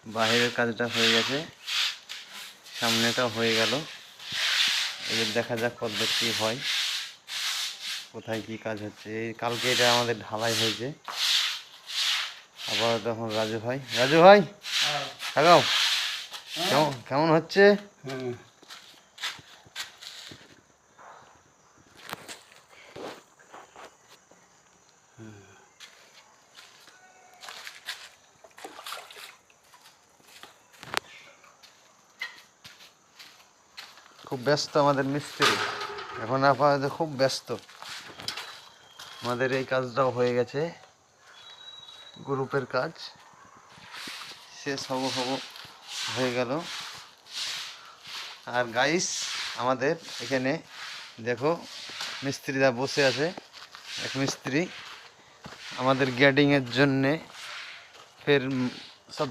বাইরের কাজটা হয়ে গেছে, সামনেটাও হয়ে গেল। এবার দেখা যাক কত কি হয়, কোথায় কি কাজ হচ্ছে। এই কালকে এটা আমাদের ঢালাই হয়েছে। আবার তখন রাজু ভাই থাকাও কেমন কেমন হচ্ছে? খুব ব্যস্ত আমাদের মিস্ত্রি এখন, আপাতত খুব ব্যস্ত। আমাদের এই কাজটাও হয়ে গেছে, গ্রুপের কাজ শেষ হব হয়ে গেল। আর গাইস আমাদের এখানে দেখো মিস্ত্রিরা বসে আছে। এক মিস্ত্রি আমাদের গ্যাডিংয়ের জন্যে ফের